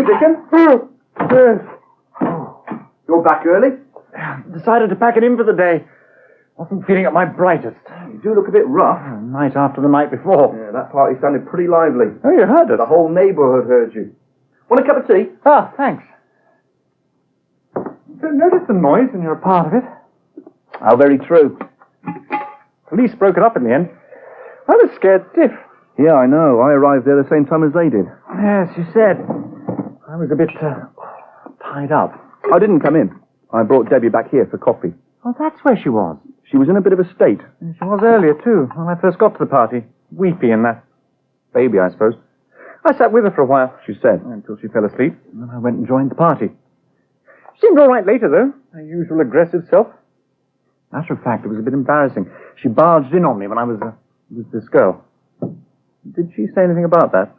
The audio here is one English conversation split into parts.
Dickon. Yes. You're back early? Decided to pack it in for the day. Wasn't feeling at my brightest. You do look a bit rough. Night after the night before. Yeah, that party sounded pretty lively. Oh, you heard us. The whole neighbourhood heard you. Want a cup of tea? Ah, thanks. Don't notice the noise when you're a part of it. How very true. Police broke it up in the end. I was scared stiff. Yeah, I know. I arrived there the same time as they did. Yes, you said. I was a bit tied up. I didn't come in. I brought Debbie back here for coffee. Oh, that's where she was. She was in a bit of a state. And she was earlier, too, when I first got to the party. Weepy and that. Baby, I suppose. I sat with her for a while, she said. Until she fell asleep. And then I went and joined the party. Seemed all right later, though. Her usual aggressive self. Matter of fact, it was a bit embarrassing. She barged in on me when I was with this girl. Did she say anything about that?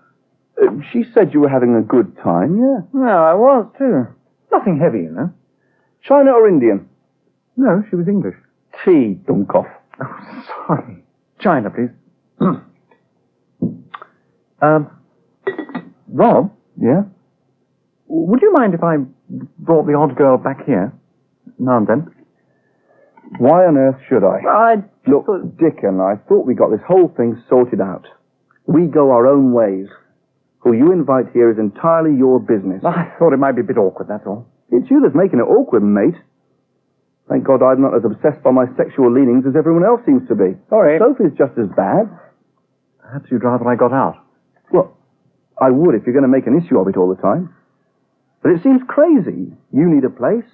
She said you were having a good time, yeah. Well, I was, too. Nothing heavy, you know. China or Indian? No, she was English. Tea, Dummkopf. Oh, sorry. China, please. Rob? Yeah? Would you mind if I brought the odd girl back here? Now and then? Why on earth should I? Look, thought... Dickon, I thought we got this whole thing sorted out. We go our own ways. Who you invite here is entirely your business. I thought it might be a bit awkward, that's all. It's you that's making it awkward, mate. Thank God I'm not as obsessed by my sexual leanings as everyone else seems to be. Sorry. Sophie's just as bad. Perhaps you'd rather I got out. Well, I would if you're going to make an issue of it all the time. But it seems crazy. You need a place.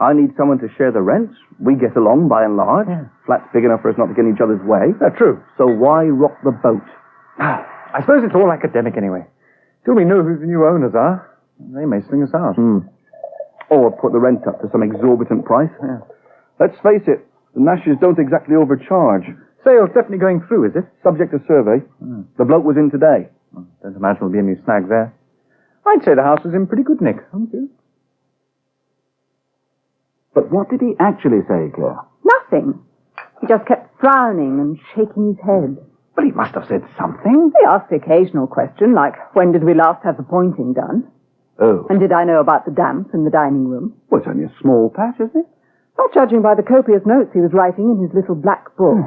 I need someone to share the rent. We get along, by and large. Yeah. Flat's big enough for us not to get in each other's way. True. So why rock the boat? I suppose it's all academic anyway. Till we know who the new owners are, they may sling us out. Or put the rent up to some exorbitant price. Yeah. Let's face it, the Nashes don't exactly overcharge. Sale's definitely going through, is it? Subject to survey. The bloke was in today. Don't imagine there'll be any snag there. I'd say the house was in pretty good nick, don't you? But what did he actually say, Claire? Nothing. He just kept frowning and shaking his head. But he must have said something. He asked the occasional question, like, when did we last have the pointing done? Oh. And did I know about the damp in the dining room? Well, it's only a small patch, isn't it? Not judging by the copious notes he was writing in his little black book.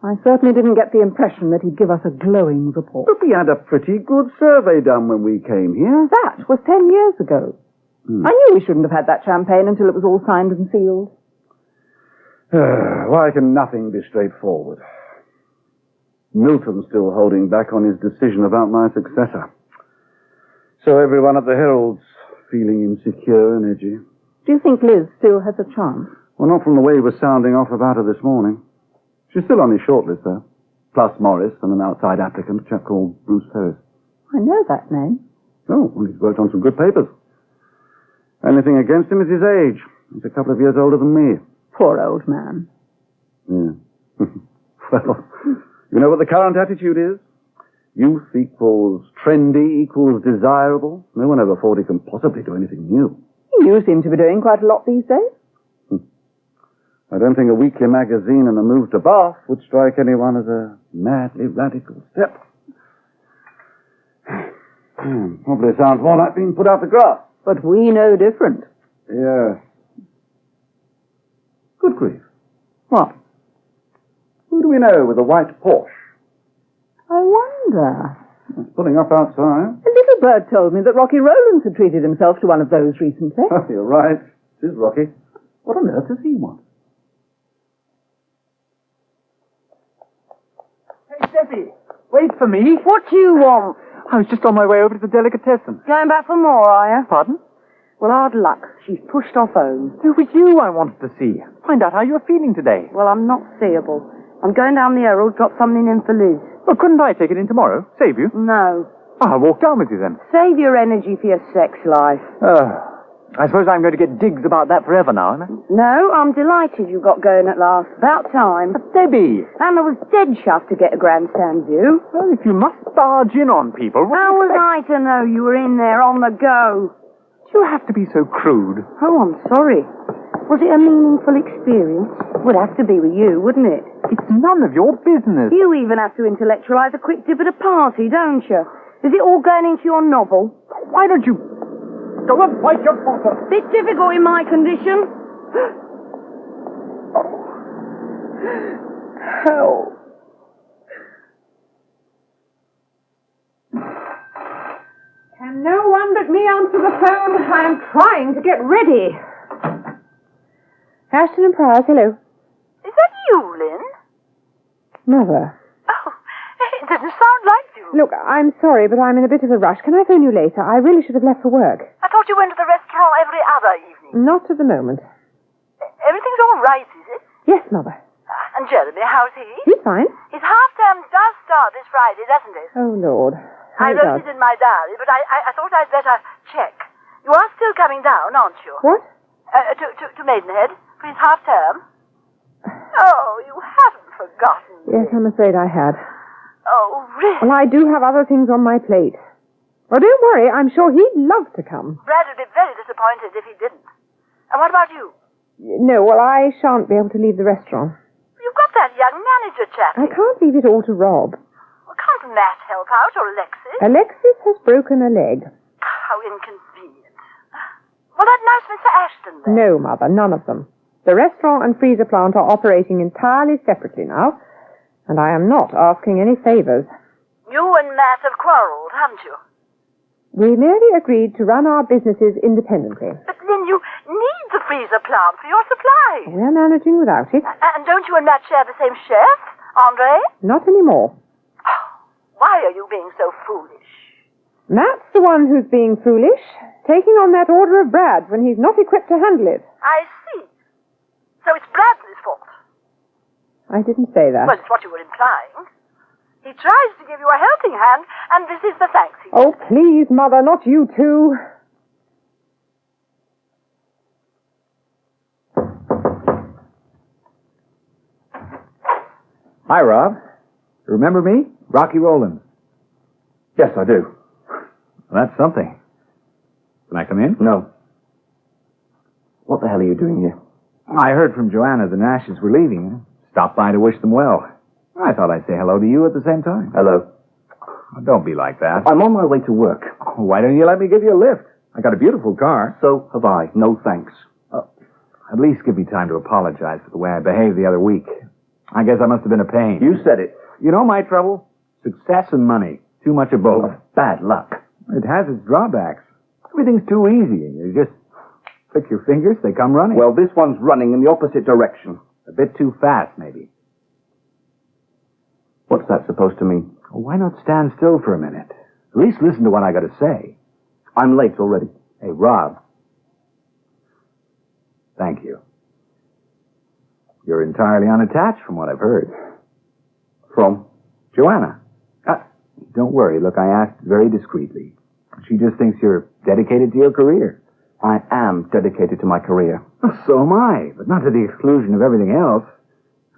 I certainly didn't get the impression that he'd give us a glowing report. But we had a pretty good survey done when we came here. That was 10 years ago. I knew we shouldn't have had that champagne until it was all signed and sealed. Why can nothing be straightforward? Milton's still holding back on his decision about my successor. So everyone at the Herald's feeling insecure and edgy. Do you think Liz still has a chance? Well, not from the way he was sounding off about her this morning. She's still on his shortlist, though. Plus Morris and an outside applicant, a chap called Bruce Ferris. I know that name. Oh, well, he's worked on some good papers. Only thing against him is his age. He's a couple of years older than me. Poor old man. Yeah. Well, you know what the current attitude is? Youth equals trendy, equals desirable. No one over 40 can possibly do anything new. You seem to be doing quite a lot these days. I don't think a weekly magazine and a move to Bath would strike anyone as a madly radical step. Probably sounds more like being put out the grass. But we know different. Yes. Good grief. What? Who do we know with a white Porsche? I wonder. It's pulling up outside. A little bird told me that Rocky Rowlands had treated himself to one of those recently. You're right. It is Rocky. What on earth does he want? Hey, Debbie, wait for me. What do you want? I was just on my way over to the delicatessen. Going back for more, are you? Pardon? Well, hard luck. She's pushed off home. It was you I wanted to see. Find out how you're feeling today. Well, I'm not seeable. I'm going down the Herald, drop something in for Liz. Well, couldn't I take it in tomorrow? Save you? No. I'll walk down with you then. Save your energy for your sex life. I suppose I'm going to get digs about that forever now, am I? No, I'm delighted you got going at last. About time. But Debbie! And I was dead chuffed to get a grandstand view. Well, if you must barge in on people... How was I to know you were in there on the go? Do you have to be so crude? Oh, I'm sorry. Was it a meaningful experience? Would have to be with you, wouldn't it? It's none of your business. You even have to intellectualize a quick dip at a party, don't you? Is it all going into your novel? Why don't you go and fight your father? Bit difficult in my condition. Help. Can no one but me answer the phone? I am trying to get ready. Ashton and Priors, hello. Is that you, Lynn? Mother. Oh, it didn't sound like you. Look, I'm sorry, but I'm in a bit of a rush. Can I phone you later? I really should have left for work. I thought you went to the restaurant every other evening. Not at the moment. Everything's all right, is it? Yes, Mother. And Jeremy, how's he? He's fine. His half-term does start this Friday, doesn't it? Oh, Lord. I wrote it in my diary, but I thought I'd better check. You are still coming down, aren't you? What? To Maidenhead for his half-term? Oh, you haven't forgotten me. Yes, I'm afraid I had. Oh, really? Well, I do have other things on my plate. Well, don't worry. I'm sure he'd love to come. Brad would be very disappointed if he didn't. And what about you? No, well, I shan't be able to leave the restaurant. You've got that young manager chap. I can't leave it all to Rob. Well, can't Matt help out, or Alexis? Alexis has broken a leg. How inconvenient. Well, that nice Mr. Ashton then? No, Mother, none of them. The restaurant and freezer plant are operating entirely separately now, and I am not asking any favors. You and Matt have quarreled, haven't you? We merely agreed to run our businesses independently. But then you need the freezer plant for your supplies. We're managing without it. And don't you and Matt share the same chef, Andre? Not anymore. Why are you being so foolish? Matt's the one who's being foolish, taking on that order of Brad's when he's not equipped to handle it. I see. So it's Bradley's fault. I didn't say that. Well, it's what you were implying. He tries to give you a helping hand, and this is the thanks he Oh, please, Mother, not you too. Hi, Rob. Remember me? Rocky Rowlands. Yes, I do. Well, that's something. Can I come in? No. What the hell are you doing here? I heard from Joanna the Nashes were leaving. Stopped by to wish them well. I thought I'd say hello to you at the same time. Hello. Oh, don't be like that. I'm on my way to work. Oh, why don't you let me give you a lift? I got a beautiful car. So have I. No thanks. At least give me time to apologize for the way I behaved the other week. I guess I must have been a pain. You said it. You know my trouble? Success and money. Too much of both. Bad luck. It has its drawbacks. Everything's too easy. You just click your fingers, they come running. Well, this one's running in the opposite direction. A bit too fast, maybe. What's that supposed to mean? Well, why not stand still for a minute? At least listen to what I got to say. I'm late already. Hey, Rob. Thank you. You're entirely unattached from what I've heard. From? Joanna. Don't worry. Look, I asked very discreetly. She just thinks you're dedicated to your career. I am dedicated to my career. So am I, but not to the exclusion of everything else.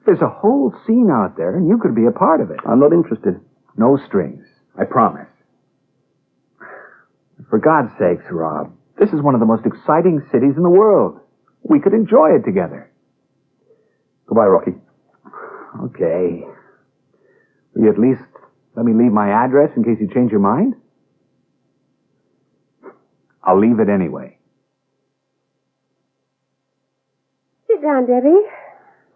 There's a whole scene out there, and you could be a part of it. I'm not interested. No strings. I promise. For God's sakes, Rob, this is one of the most exciting cities in the world. We could enjoy it together. Goodbye, Rocky. Okay. Will you at least let me leave my address in case you change your mind? I'll leave it anyway. Sit down, Debbie.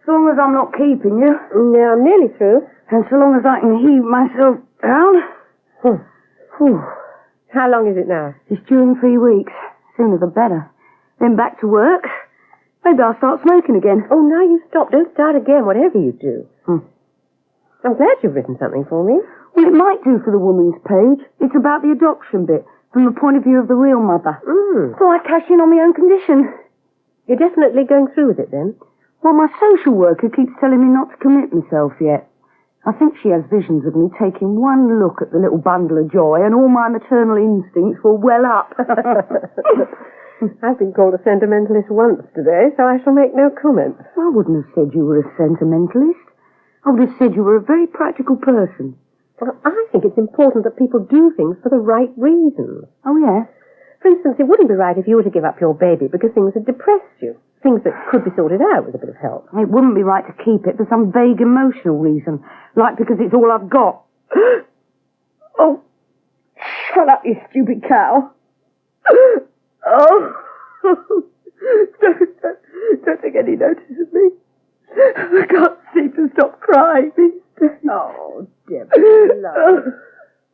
As long as I'm not keeping you. No, I'm nearly through. And so long as I can heave myself down. Whew. How long is it now? It's due in 3 weeks. Sooner the better. Then back to work. Maybe I'll start smoking again. Oh, now you stop. Don't start again, whatever you do. I'm glad you've written something for me. Well, it might do for the woman's page. It's about the adoption bit, from the point of view of the real mother. So I cash in on my own condition. You're definitely going through with it, then? Well, my social worker keeps telling me not to commit myself yet. I think she has visions of me taking one look at the little bundle of joy and all my maternal instincts will well up. I've been called a sentimentalist once today, so I shall make no comment. I wouldn't have said you were a sentimentalist. I would have said you were a very practical person. Well, I think it's important that people do things for the right reasons. Oh, yeah? For instance, it wouldn't be right if you were to give up your baby because things had depressed you. Things that could be sorted out with a bit of help. It wouldn't be right to keep it for some vague emotional reason, like because it's all I've got. Oh, Shut up, you stupid cow. Oh. Don't take any notice of me. I can't seem to stop crying these days. Oh, Deborah, love.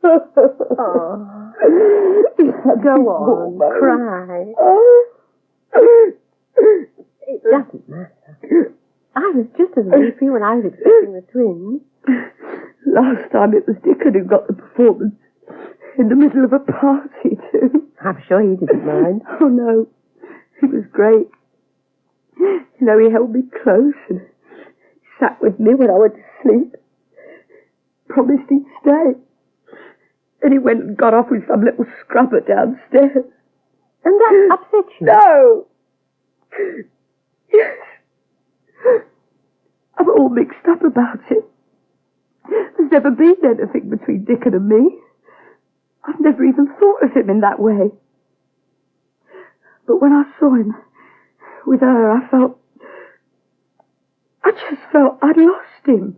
Oh. Go on, cry. It doesn't matter. I was just as weepy when I was expecting the twins. Last time it was Dickon who got the performance. In the middle of a party, too. I'm sure he didn't mind. Oh, no. He was great. You know, he held me close and sat with me when I went to sleep. Promised he'd stay. And he went and got off with some little scrubber downstairs. And that upset you? No! Yes. I'm all mixed up about it. There's never been anything between Dickon and me. I've never even thought of him in that way. But when I saw him with her, I just felt I'd lost him.